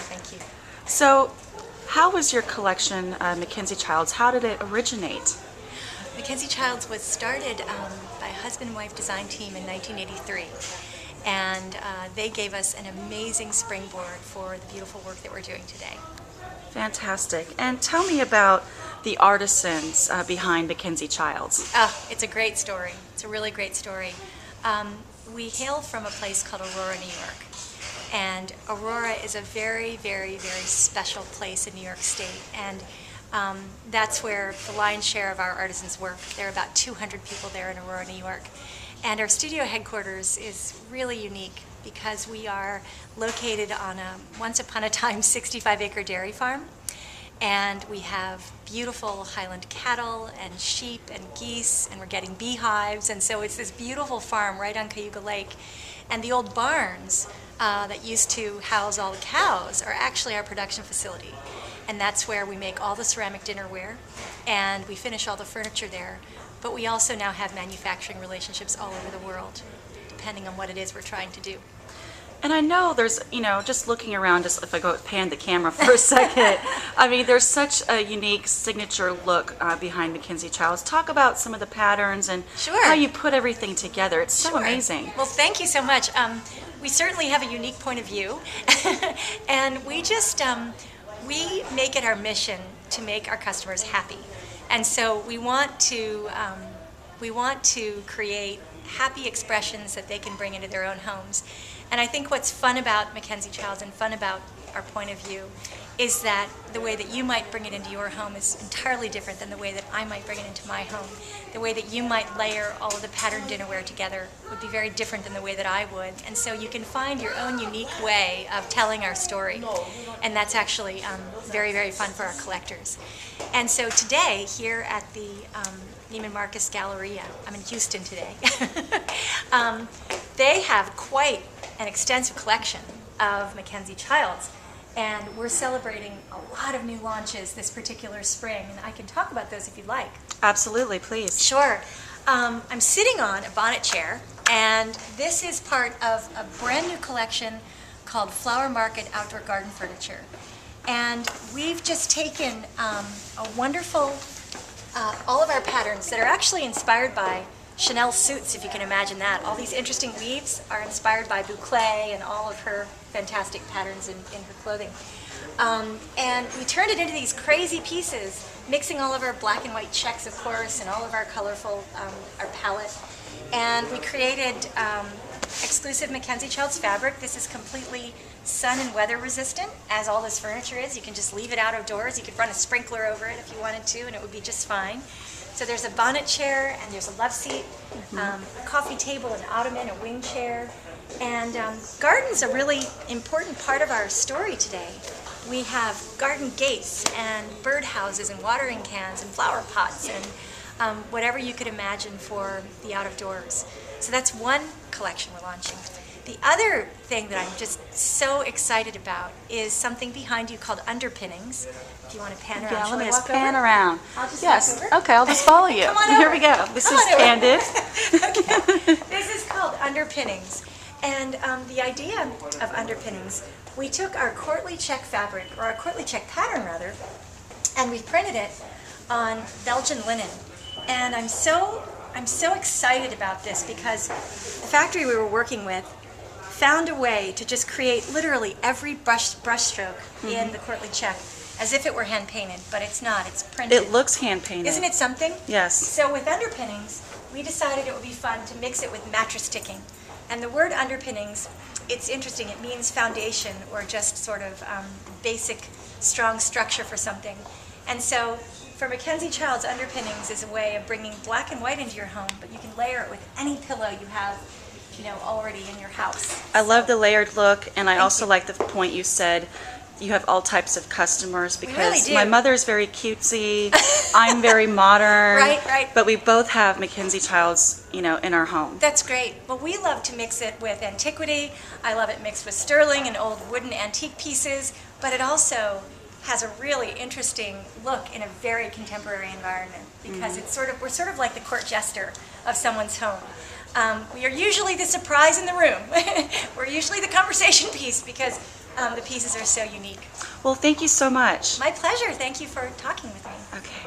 lot. Thank you. So, how was your collection, Mackenzie-Childs? How did it originate? Mackenzie-Childs was started by a husband and wife design team in 1983. And they gave us an amazing springboard for the beautiful work that we're doing today. Fantastic. And tell me about the artisans behind Mackenzie-Childs. Oh, it's a great story. It's a really great story. We hail from a place called Aurora, New York. And Aurora is a very, very, very special place in New York State. And that's where the lion's share of our artisans work. There are about 200 people there in Aurora, New York. And our studio headquarters is really unique because we are located on a once upon a time 65-acre dairy farm. And we have beautiful Highland cattle and sheep and geese, and we're getting beehives. And so it's this beautiful farm right on Cayuga Lake. And the old barns that used to house all the cows are actually our production facility. And that's where we make all the ceramic dinnerware, and we finish all the furniture there. But we also now have manufacturing relationships all over the world, depending on what it is we're trying to do. And I know there's, just looking around, just if I go pan the camera for a second, I mean, there's such a unique signature look behind Mackenzie-Childs. Talk about some of the patterns and how you put everything together. It's so amazing. Well, thank you so much. We certainly have a unique point of view, and we just, we make it our mission to make our customers happy. And so we want to create happy expressions that they can bring into their own homes. And I think what's fun about Mackenzie-Childs and fun about our point of view is that the way that you might bring it into your home is entirely different than the way that I might bring it into my home. The way that you might layer all of the patterned dinnerware together would be very different than the way that I would. And so you can find your own unique way of telling our story. And that's actually very, very fun for our collectors. And so today, here at the Neiman Marcus Galleria, I'm in Houston today, they have quite an extensive collection of Mackenzie-Childs. And we're celebrating a lot of new launches this particular spring, and I can talk about those if you'd like. Absolutely, please. Sure. I'm sitting on a bonnet chair, and this is part of a brand new collection called Flower Market Outdoor Garden Furniture. And we've just taken a wonderful, all of our patterns that are actually inspired by Chanel suits, if you can imagine that. All these interesting weaves are inspired by boucle and all of her fantastic patterns in her clothing. And we turned it into these crazy pieces, mixing all of our black and white checks, of course, and all of our colorful, our palette. And we created exclusive Mackenzie-Childs fabric. This is completely sun and weather resistant, as all this furniture is. You can just leave it out of doors. You could run a sprinkler over it if you wanted to, and it would be just fine. So there's a bonnet chair, and there's a love seat, a coffee table, an ottoman, a wing chair. And garden's a really important part of our story today. We have garden gates and bird houses and watering cans and flower pots and whatever you could imagine for the out of doors. So that's one collection we're launching. The other thing that I'm just so excited about is something behind you called Underpinnings. If you want to pan around. Yeah, let me just pan around. I'll just yes. walk over. Okay, I'll just follow you. Come on Here over. we go. This Come is on over. candid. Okay. This is called Underpinnings. And the idea of Underpinnings, we took our courtly check fabric, or our courtly check pattern rather, and we printed it on Belgian linen. And I'm so excited about this because the factory we were working with found a way to just create literally every brushstroke in the courtly check as if it were hand painted, but it's not, it's printed. It looks hand painted. Isn't it something? Yes. So with Underpinnings, we decided it would be fun to mix it with mattress ticking. And the word underpinnings, it's interesting, it means foundation or just sort of basic, strong structure for something. And so for Mackenzie-Childs, Underpinnings is a way of bringing black and white into your home, but you can layer it with any pillow you have, already in your house. I love the layered look, and I also like the point you said. You have all types of customers because really do. My mother's very cutesy, I'm very modern, right. But we both have Mackenzie-Childs, in our home. That's great. Well, we love to mix it with antiquity. I love it mixed with sterling and old wooden antique pieces, but it also has a really interesting look in a very contemporary environment because we're sort of like the court jester of someone's home. We are usually the surprise in the room. We're usually the conversation piece because the pieces are so unique. Well, thank you so much. My pleasure. Thank you for talking with me. Okay.